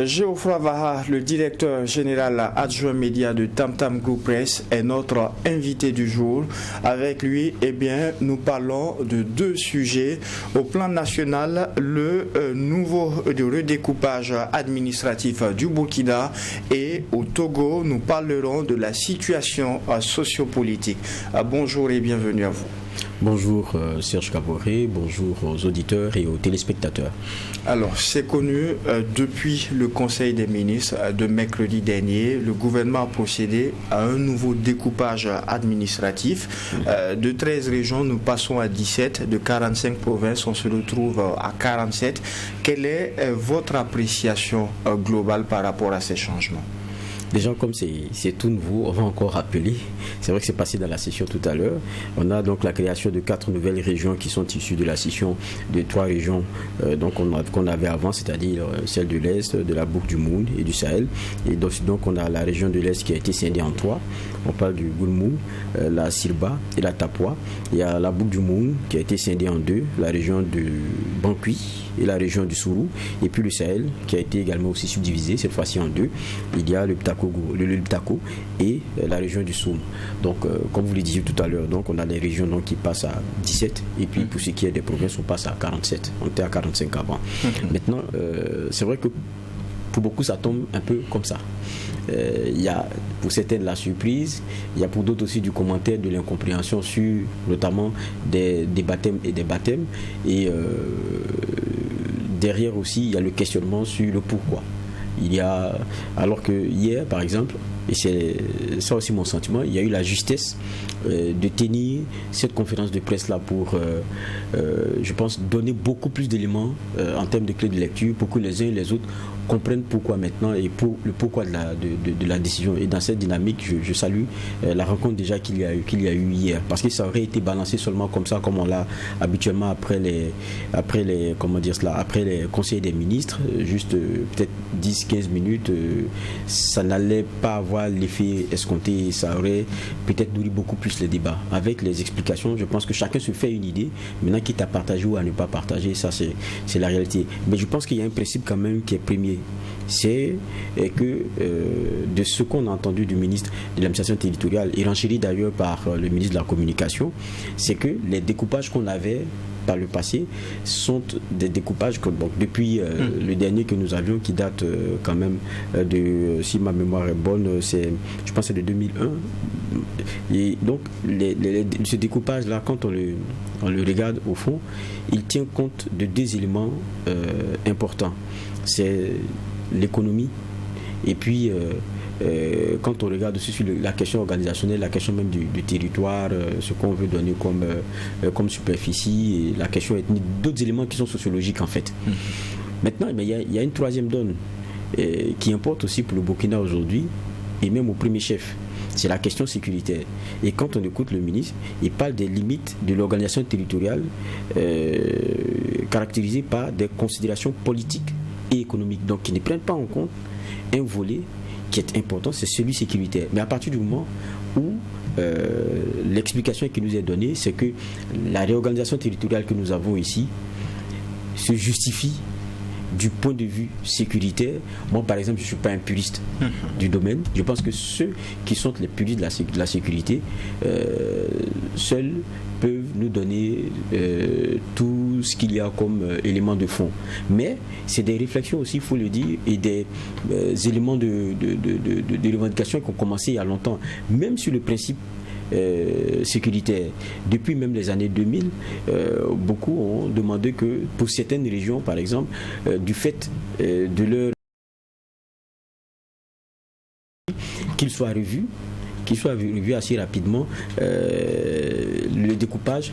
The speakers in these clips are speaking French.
Geoffroy Vaha, le directeur général adjoint média de Tam Tam Group Press, est notre invité du jour. Avec lui, nous parlons de deux sujets. Au plan national, le nouveau redécoupage administratif du Burkina, et au Togo, nous parlerons de la situation sociopolitique. Bonjour et bienvenue à vous. Bonjour Serge Caboré, bonjour aux auditeurs et aux téléspectateurs. Alors, c'est connu, depuis le Conseil des ministres de mercredi dernier, le gouvernement a procédé à un nouveau découpage administratif. De 13 régions, nous passons à 17, de 45 provinces, on se retrouve à 47. Quelle est votre appréciation globale par rapport à ces changements ? Déjà, comme c'est tout nouveau, on va encore rappeler, c'est vrai que c'est passé dans la session tout à l'heure, on a donc la création de 4 nouvelles régions qui sont issues de la session de 3 régions qu'on avait avant, c'est-à-dire celle de l'Est, de la boucle du Moun et du Sahel. Et donc on a la région de l'Est qui a été scindée en 3. On parle du Goulmou, la Sirba et la Tapua. Il y a la boucle du Moun qui a été scindée en 2, la région de Bankui et la région du Sourou, et puis le Sahel qui a été également aussi subdivisé, cette fois-ci en 2. Il y a le Lutako et la région du Soum. Donc, comme vous le disiez tout à l'heure, donc on a des régions donc, qui passent à 17, et puis pour ce qui est des provinces, on passe à 47. On était à 45 avant. Maintenant, c'est vrai que pour beaucoup, ça tombe un peu comme ça. Il y a pour certains de la surprise, il y a pour d'autres aussi du commentaire, de l'incompréhension sur notamment des baptêmes et des baptêmes. Et derrière aussi, il y a le questionnement sur le pourquoi. Alors que hier, par exemple, et c'est ça aussi mon sentiment, il y a eu la justesse de tenir cette conférence de presse-là pour, je pense, donner beaucoup plus d'éléments en termes de clés de lecture pour que les uns et les autres comprennent pourquoi maintenant et le pourquoi de la décision. Et dans cette dynamique, je salue la rencontre déjà qu'il y a eu hier, parce que ça aurait été balancé seulement comme ça, comme on l'a habituellement après les conseils des ministres, juste peut-être 10-15 minutes, ça n'allait pas avoir l'effet escompté, ça aurait peut-être nourri beaucoup plus les débats. Avec les explications, je pense que chacun se fait une idée, maintenant quitte à partager ou à ne pas partager, ça c'est la réalité. Mais je pense qu'il y a un principe quand même qui est premier, c'est que de ce qu'on a entendu du ministre de l'administration territoriale, et renchéri d'ailleurs par le ministre de la communication, c'est que les découpages qu'on avait par le passé sont des découpages que, donc, depuis le dernier que nous avions, qui date quand même de, si ma mémoire est bonne, je pense que c'est de 2001. Et donc ce découpage là, quand on le regarde au fond, il tient compte de 2 éléments importants. C'est l'économie, et puis quand on regarde aussi sur la question organisationnelle, la question même du territoire, ce qu'on veut donner comme superficie, et la question ethnique, d'autres éléments qui sont sociologiques en fait. Maintenant, il y a une troisième donne qui importe aussi pour le Burkina aujourd'hui, et même au premier chef, c'est la question sécuritaire. Et quand on écoute le ministre, il parle des limites de l'organisation territoriale caractérisées par des considérations politiques et économiques, donc qui ne prennent pas en compte un volet qui est important, c'est celui sécuritaire. Mais à partir du moment où l'explication qui nous est donnée, c'est que la réorganisation territoriale que nous avons ici se justifie du point de vue sécuritaire. Moi, par exemple, je ne suis pas un puriste du domaine. Je pense que ceux qui sont les puristes de la sécurité, seuls peuvent nous donner tout ce qu'il y a comme éléments de fond. Mais c'est des réflexions aussi, il faut le dire, et des éléments de revendication qui ont commencé il y a longtemps. Même sur le principe sécuritaire. Depuis même les années 2000, beaucoup ont demandé que pour certaines régions, par exemple, du fait de leur qu'ils soient revus assez rapidement, le découpage,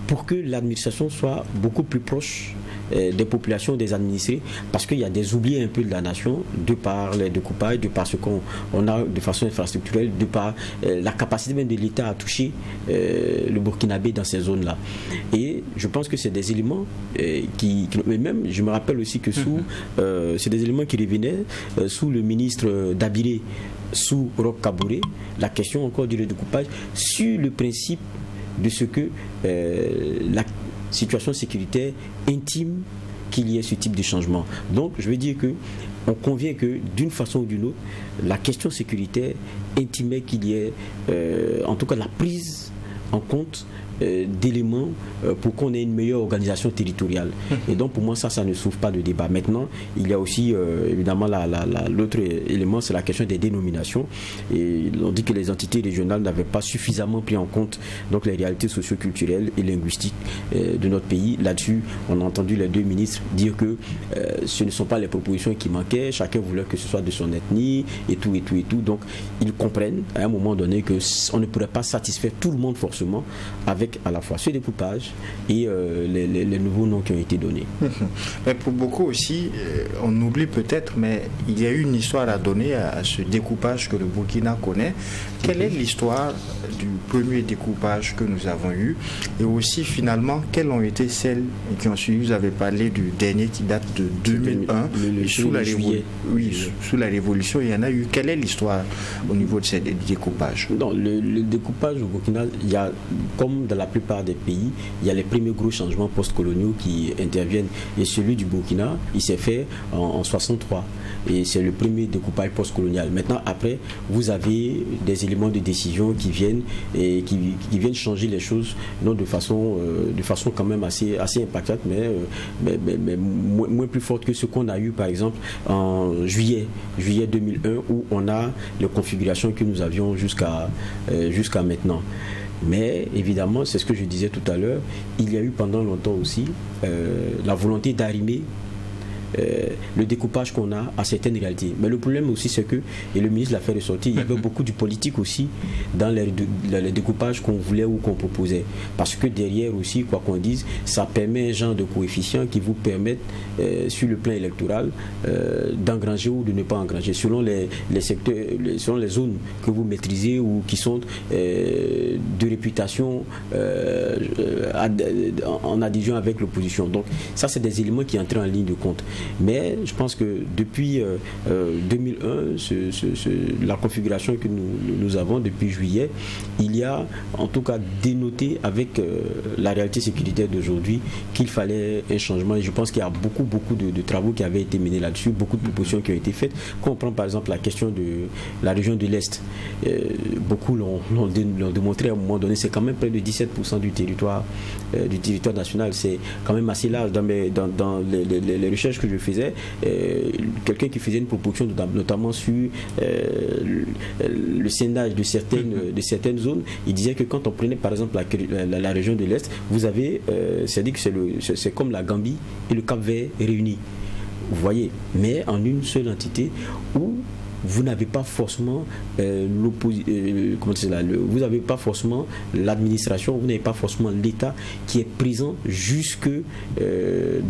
pour que l'administration soit beaucoup plus proche des populations, des administrés, parce qu'il y a des oubliés un peu de la nation, de par les découpages, de par ce qu'on a de façon infrastructurelle, de par la capacité même de l'État à toucher le Burkinabé dans ces zones-là. Et je pense que c'est des éléments mais même, je me rappelle aussi que c'est des éléments qui revenaient sous le ministre Dabiré, sous Roch Kaboré, la question encore du redécoupage, sur le principe de ce que la situation sécuritaire intime qu'il y ait ce type de changement. Donc, je veux dire que on convient que d'une façon ou d'une autre, la question sécuritaire intimait qu'il y ait en tout cas la prise en compte d'éléments pour qu'on ait une meilleure organisation territoriale. Et donc pour moi ça ne souffre pas de débat. Maintenant, il y a aussi évidemment l'autre élément, c'est la question des dénominations. Et on dit que les entités régionales n'avaient pas suffisamment pris en compte donc les réalités socio-culturelles et linguistiques de notre pays. Là-dessus, on a entendu les deux ministres dire que ce ne sont pas les propositions qui manquaient, chacun voulait que ce soit de son ethnie et tout. Donc ils comprennent à un moment donné que on ne pourrait pas satisfaire tout le monde forcément avec à la fois ce découpage et les nouveaux noms qui ont été donnés. Mais pour beaucoup aussi, on oublie peut-être, mais il y a eu une histoire à donner à ce découpage que le Burkina connaît. Quelle est l'histoire du premier découpage que nous avons eu et aussi finalement quelles ont été celles qui ont suivi? Vous avez parlé du dernier qui date de 2001 sous la Révolution, il y en a eu. Quelle est l'histoire au niveau de ces découpages? Le découpage au Burkina, il y a, comme dans la plupart des pays, il y a les premiers gros changements post-coloniaux qui interviennent, et celui du Burkina, il s'est fait en 63 et c'est le premier découpage post-colonial. Maintenant, après, vous avez des éléments de décision qui viennent et qui viennent changer les choses, non de façon quand même assez impactante, mais moins plus forte que ce qu'on a eu par exemple en juillet 2001, où on a les configurations que nous avions jusqu'à maintenant. Mais évidemment, c'est ce que je disais tout à l'heure, il y a eu pendant longtemps aussi la volonté d'arrimer le découpage qu'on a à certaines réalités. Mais le problème aussi, c'est que, et le ministre l'a fait ressortir, il y avait beaucoup du politique aussi dans les découpages qu'on voulait ou qu'on proposait. Parce que derrière aussi, quoi qu'on dise, ça permet un genre de coefficient qui vous permettent, sur le plan électoral, d'engranger ou de ne pas engranger, selon les secteurs, selon les zones que vous maîtrisez ou qui sont de réputation en adhésion avec l'opposition. Donc ça, c'est des éléments qui entrent en ligne de compte. Mais je pense que depuis 2001, la configuration que nous avons depuis juillet, il y a en tout cas dénoté avec la réalité sécuritaire d'aujourd'hui qu'il fallait un changement. Et je pense qu'il y a beaucoup de travaux qui avaient été menés là-dessus, beaucoup de propositions qui ont été faites. Quand on prend par exemple la question de la région de l'Est, beaucoup l'ont démontré à un moment donné, c'est quand même près de 17% du territoire national. C'est quand même assez large. Dans les recherches que je faisais, quelqu'un qui faisait une proposition notamment sur le scindage de certaines zones, il disait que quand on prenait par exemple la région de l'Est, vous avez, c'est-à-dire que c'est comme la Gambie et le Cap-Vert réunis, vous voyez, mais en une seule entité où vous n'avez pas forcément vous n'avez pas forcément l'administration, vous n'avez pas forcément l'État qui est présent jusque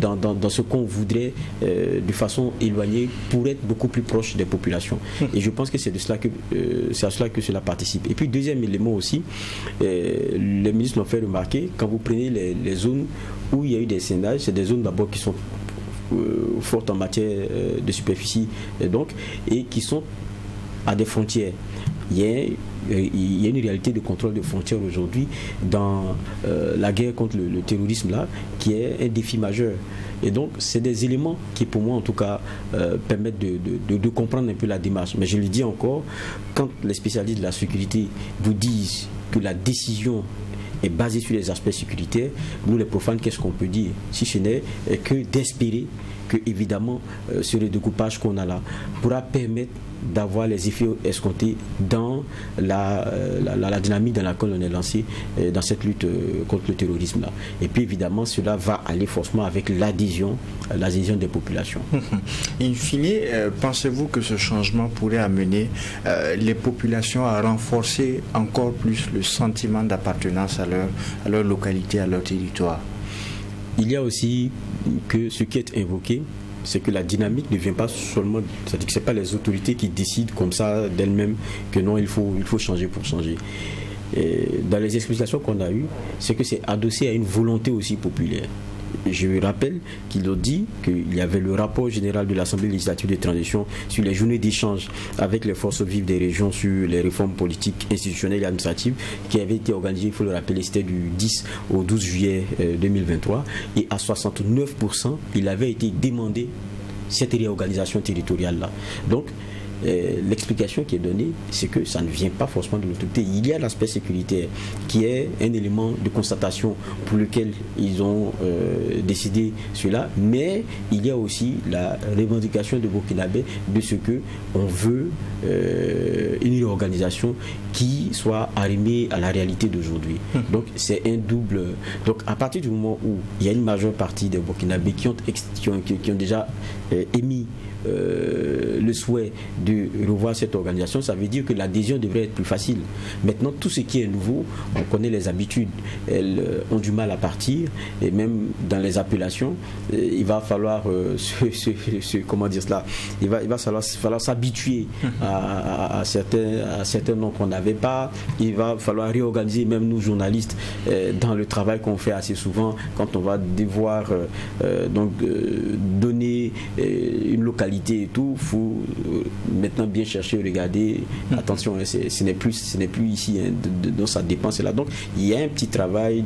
dans ce qu'on voudrait de façon éloignée pour être beaucoup plus proche des populations. Et je pense que c'est à cela que cela participe. Et puis deuxième élément aussi, les ministres l'ont fait remarquer, quand vous prenez les zones où il y a eu des scindages, c'est des zones d'abord qui sont fortes en matière de superficie et qui sont à des frontières. Il y a une réalité de contrôle de frontières aujourd'hui dans la guerre contre le terrorisme là, qui est un défi majeur. Et donc c'est des éléments qui pour moi en tout cas permettent de comprendre un peu la démarche. Mais je le dis encore, quand les spécialistes de la sécurité vous disent que la décision est basée sur les aspects sécuritaires, nous les profanes, qu'est-ce qu'on peut dire? Si ce n'est que d'espérer que évidemment ce redécoupage qu'on a là pourra permettre d'avoir les effets escomptés dans la dynamique dans laquelle on est lancé dans cette lutte contre le terrorisme là. Et puis évidemment cela va aller forcément avec l'adhésion des populations. In fine, pensez-vous que ce changement pourrait amener les populations à renforcer encore plus le sentiment d'appartenance à leur localité, à leur territoire? Il y a aussi que ce qui est invoqué, c'est que la dynamique ne vient pas seulement, c'est-à-dire que ce n'est pas les autorités qui décident comme ça d'elles-mêmes que non, il faut changer pour changer. Et dans les explications qu'on a eues, c'est que c'est adossé à une volonté aussi populaire. Je rappelle qu'ils ont dit qu'il y avait le rapport général de l'Assemblée législative de transition sur les journées d'échange avec les forces vives des régions sur les réformes politiques, institutionnelles et administratives qui avait été organisé, il faut le rappeler, c'était du 10 au 12 juillet 2023 et à 69%, il avait été demandé cette réorganisation territoriale-là. Donc, l'explication qui est donnée, c'est que ça ne vient pas forcément de l'autorité. Il y a l'aspect sécuritaire qui est un élément de constatation pour lequel ils ont décidé cela, mais il y a aussi la revendication de Burkinabé de ce que on veut une réorganisation qui soit arrimée à la réalité d'aujourd'hui. Donc c'est un double. Donc à partir du moment où il y a une majeure partie des Burkinabés qui ont déjà émis le souhait de revoir cette organisation, ça veut dire que l'adhésion devrait être plus facile. Maintenant, tout ce qui est nouveau, on connaît les habitudes, elles ont du mal à partir, et même dans les appellations, il va falloir comment dire cela, il va falloir s'habituer à certains noms qu'on n'avait pas. Il va falloir réorganiser, même nous journalistes, dans le travail qu'on fait assez souvent, quand on va devoir donner une localité et tout, il faut maintenant bien chercher, regarder, attention, ce n'est plus ici, donc ça dépend, c'est là. Donc il y a un petit travail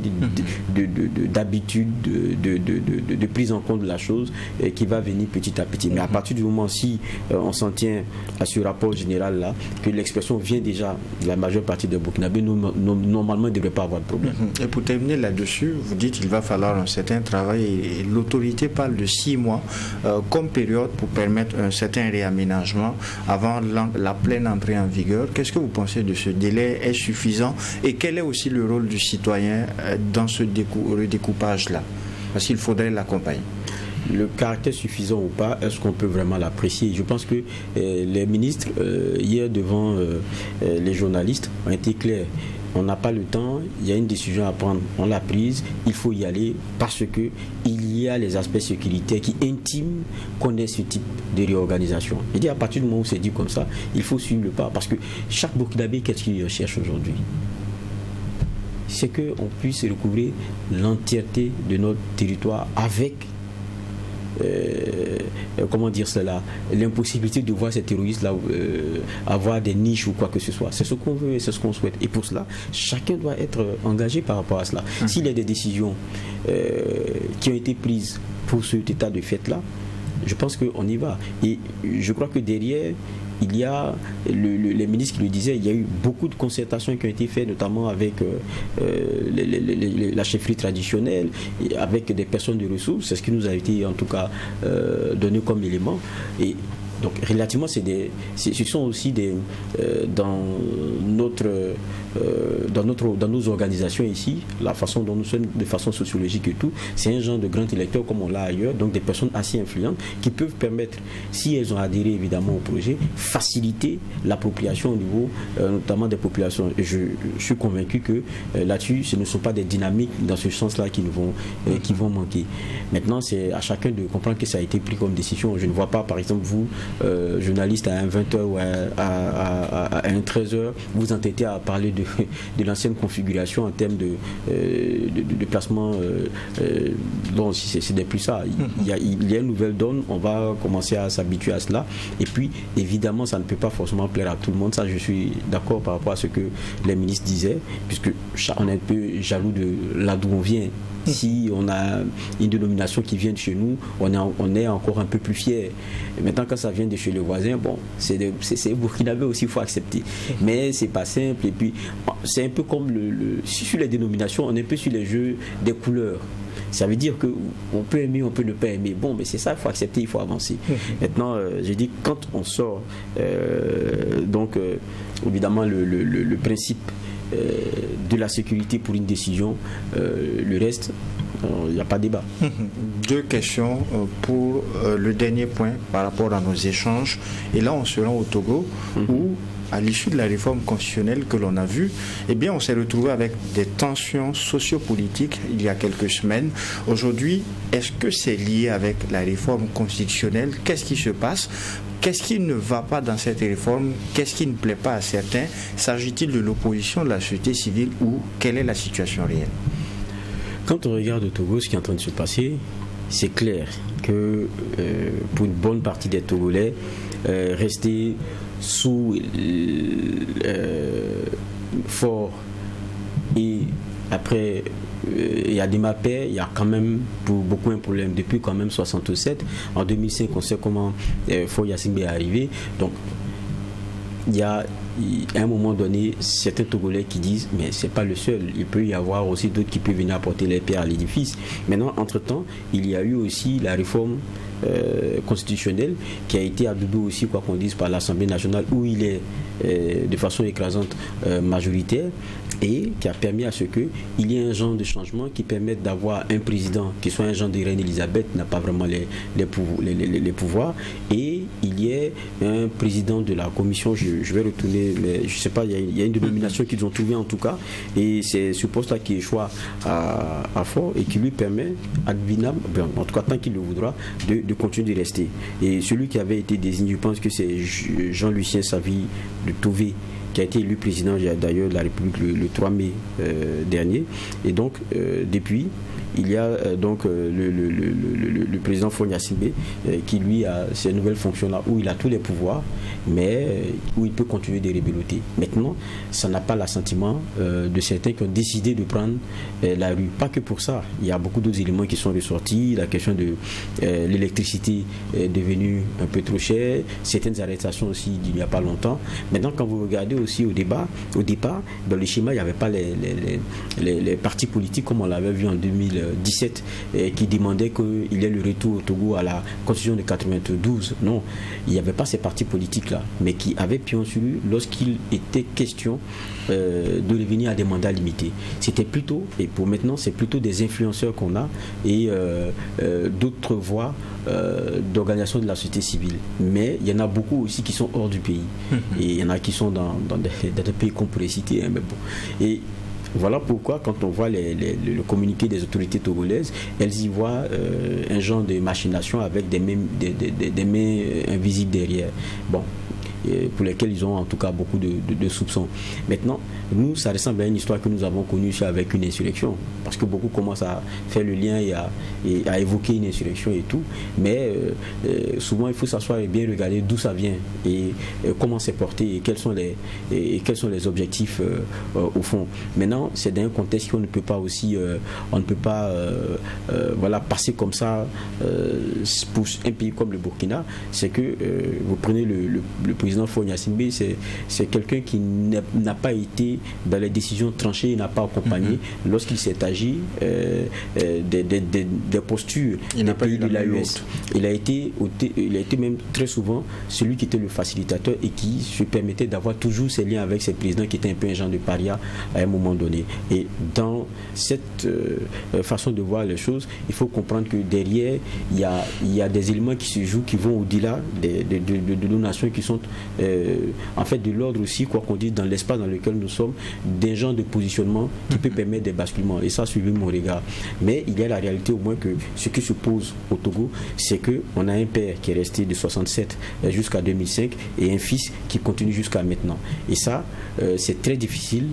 d'habitude, de prise en compte de la chose qui va venir petit à petit. Mais à partir du moment si on s'en tient à ce rapport général là, que l'expression vient déjà de la majeure partie des Burkinabés, normalement il ne devrait pas avoir de problème. Et pour terminer là-dessus, vous dites qu'il va falloir un certain travail, et l'autorité parle de 6 mois comme période pour permettre un certain réaménagement avant la pleine entrée en vigueur. Qu'est-ce que vous pensez de ce délai? Est suffisant? Et quel est aussi le rôle du citoyen dans ce redécoupage-là? Parce qu'il faudrait l'accompagner. Le caractère suffisant ou pas, est-ce qu'on peut vraiment l'apprécier? Je pense que les ministres, hier devant les journalistes, ont été clairs. On n'a pas le temps, il y a une décision à prendre, on l'a prise, il faut y aller parce que il y a les aspects sécuritaires qui intiment qu'on ait ce type de réorganisation. Je dis à partir du moment où c'est dit comme ça, il faut suivre le pas parce que chaque Burkinabé, qu'est-ce qu'il recherche aujourd'hui? C'est qu'on puisse recouvrir l'entièreté de notre territoire avec comment dire cela, l'impossibilité de voir ces terroristes là avoir des niches ou quoi que ce soit. C'est ce qu'on veut et c'est ce qu'on souhaite. Et pour cela, chacun doit être engagé par rapport à cela. S'il y a des décisions qui ont été prises pour cet état de fait là, je pense qu'on y va. Et je crois que derrière, il y a, les ministres qui le disaient, il y a eu beaucoup de concertations qui ont été faites, notamment avec la chefferie traditionnelle, et avec des personnes de ressources. C'est ce qui nous a été en tout cas donné comme élément. Et donc relativement, ce sont aussi dans nos organisations ici, la façon dont nous sommes, de façon sociologique et tout, c'est un genre de grands électeurs comme on l'a ailleurs, donc des personnes assez influentes qui peuvent permettre, si elles ont adhéré évidemment au projet, faciliter l'appropriation au niveau notamment des populations. Et je suis convaincu que là-dessus, ce ne sont pas des dynamiques dans ce sens-là qui vont manquer. Maintenant, c'est à chacun de comprendre que ça a été pris comme décision. Je ne vois pas, par exemple, vous, journaliste, à un 20h ou à un 13h, vous entêtez à parler de l'ancienne configuration en termes de placement. Bon, c'est des plus ça. Il y a une nouvelle donne, on va commencer à s'habituer à cela. Et puis, évidemment, ça ne peut pas forcément plaire à tout le monde. Ça, je suis d'accord par rapport à ce que les ministres disaient, puisque on est un peu jaloux de là d'où on vient. Si on a une dénomination qui vient de chez nous, on est encore un peu plus fiers. Et maintenant, quand ça vient de chez le voisin, bon, c'est Burkinabé aussi, il faut accepter. Mais c'est pas simple. Et puis, c'est un peu comme sur les dénominations, on est un peu sur les jeux des couleurs. Ça veut dire qu'on peut aimer, on peut ne pas aimer. Bon, mais c'est ça, il faut accepter, il faut avancer. Maintenant, j'ai dit, quand on sort, évidemment, le principe de la sécurité pour une décision, le reste, il n'y a pas de débat. Deux questions pour le dernier point par rapport à nos échanges. Et là, on se rend au Togo où, à l'issue de la réforme constitutionnelle que l'on a vue, eh bien, on s'est retrouvé avec des tensions sociopolitiques il y a quelques semaines. Aujourd'hui, est-ce que c'est lié avec la réforme constitutionnelle? Qu'est-ce qui se passe? Qu'est-ce qui ne va pas dans cette réforme? Qu'est-ce qui ne plaît pas à certains? S'agit-il de l'opposition, de la société civile ou quelle est la situation réelle? Quand on regarde au Togo, ce qui est en train de se passer, c'est clair que pour une bonne partie des Togolais, rester sous fort et après Adema Père, il y a quand même pour beaucoup un problème depuis quand même 67. En 2005, on sait comment Faure Gnassingbé est arrivé. Donc, il y a à un moment donné certains Togolais qui disent mais c'est pas le seul, il peut y avoir aussi d'autres qui peuvent venir apporter les pierres à l'édifice. Maintenant, entre-temps, il y a eu aussi la réforme constitutionnelle qui a été adoubée aussi, quoi qu'on dise, par l'Assemblée nationale où il est de façon écrasante majoritaire, et qui a permis à ce qu'il y ait un genre de changement qui permette d'avoir un président qui soit un genre de reine Elisabeth, n'a pas vraiment les pouvoirs, et il y ait un président de la commission, je vais retourner, mais je ne sais pas, il y a une dénomination qu'ils ont trouvée en tout cas, et c'est ce poste-là qui échoue à Faure et qui lui permet, ad vitam, en tout cas tant qu'il le voudra, de continuer de rester. Et celui qui avait été désigné, je pense que c'est Jean-Lucien Savy de Tové, qui a été élu président d'ailleurs de la République le 3 mai dernier. Et donc, depuis, il y a donc le président Faure Gnassingbé qui lui a ces nouvelles fonctions-là où il a tous les pouvoirs, mais où il peut continuer de rébelloter. Maintenant, ça n'a pas l'assentiment de certains qui ont décidé de prendre la rue. Pas que pour ça, il y a beaucoup d'autres éléments qui sont ressortis. La question de l'électricité est devenue un peu trop chère, certaines arrestations aussi d'il n'y a pas longtemps. Maintenant, quand vous regardez aussi au départ, dans le schéma, il n'y avait pas les partis politiques comme on l'avait vu en 2017 qui demandaient qu'il y ait le retour au Togo à la constitution de 92. Non, il n'y avait pas ces partis politiques-là, mais qui avaient pion sur lui lorsqu'il était question de revenir à des mandats limités. C'était plutôt, et pour maintenant, c'est plutôt des influenceurs qu'on a et d'autres voies d'organisation de la société civile. Mais il y en a beaucoup aussi qui sont hors du pays. Et il y en a qui sont dans des pays qu'on pourrait citer. Hein, mais bon. Et voilà pourquoi, quand on voit le communiqué des autorités togolaises, elles y voient un genre de machination avec des mains invisibles derrière. Bon. Pour lesquels ils ont en tout cas beaucoup de soupçons. Maintenant, nous, ça ressemble à une histoire que nous avons connue ici avec une insurrection, parce que beaucoup commencent à faire le lien et à évoquer une insurrection et tout, mais souvent il faut s'asseoir et bien regarder d'où ça vient et comment c'est porté et quels sont les objectifs au fond. Maintenant, c'est dans un contexte qu'on ne peut pas aussi, voilà, passer comme ça pour un pays comme le Burkina. C'est que vous prenez le président Faure Gnassingbé, c'est quelqu'un qui n'a pas été dans les décisions tranchées, il n'a pas accompagné lorsqu'il s'est agi des postures des pays de l'AES. Il a été même très souvent celui qui était le facilitateur et qui se permettait d'avoir toujours ces liens avec ces présidents qui étaient un peu un genre de paria à un moment donné. Et dans cette façon de voir les choses, il faut comprendre que derrière, il y a des éléments qui se jouent, qui vont au-delà de nos nations, qui sont en fait de l'ordre aussi, quoi qu'on dise, dans l'espace dans lequel nous sommes, des genres de positionnement qui peut permettre des basculements. Et ça, suivez mon regard. Mais il y a la réalité au moins que ce qui se pose au Togo, c'est qu'on a un père qui est resté de 67 jusqu'à 2005 et un fils qui continue jusqu'à maintenant. Et ça, c'est très difficile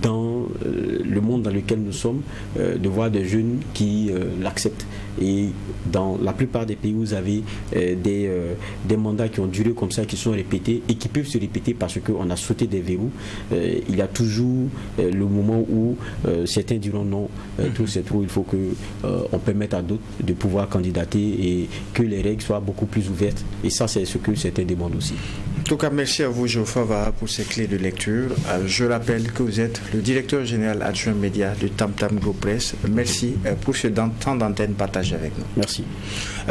dans le monde dans lequel nous sommes de voir des jeunes qui l'acceptent. Et dans la plupart des pays où vous avez des mandats qui ont duré comme ça, qui sont répétés et qui peuvent se répéter parce qu'on a sauté des verrous, il y a toujours le moment où certains diront non, tout c'est trop, il faut qu'on permette à d'autres de pouvoir candidater et que les règles soient beaucoup plus ouvertes. Et ça, c'est ce que certains demandent aussi. En tout cas, merci à vous, Geoffroy Vara, pour ces clés de lecture. Je rappelle que vous êtes le directeur général adjoint média de Tam Tam Group Press. Merci pour ce temps d'antenne partagé avec nous. Merci.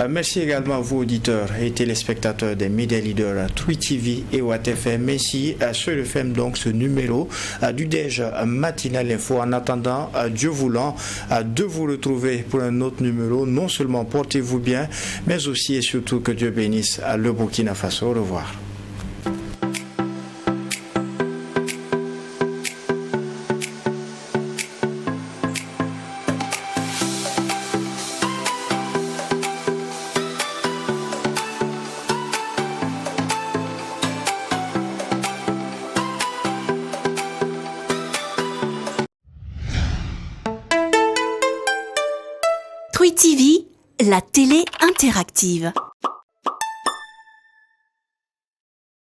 Merci également à vous, auditeurs et téléspectateurs des médias leaders Twi TV et Watt FM. Merci à ceux de FM, donc ce numéro du Déj Matinal Info. En attendant, Dieu voulant, de vous retrouver pour un autre numéro. Non seulement portez-vous bien, mais aussi et surtout que Dieu bénisse le Burkina Faso. Au revoir. Twi TV, la télé interactive.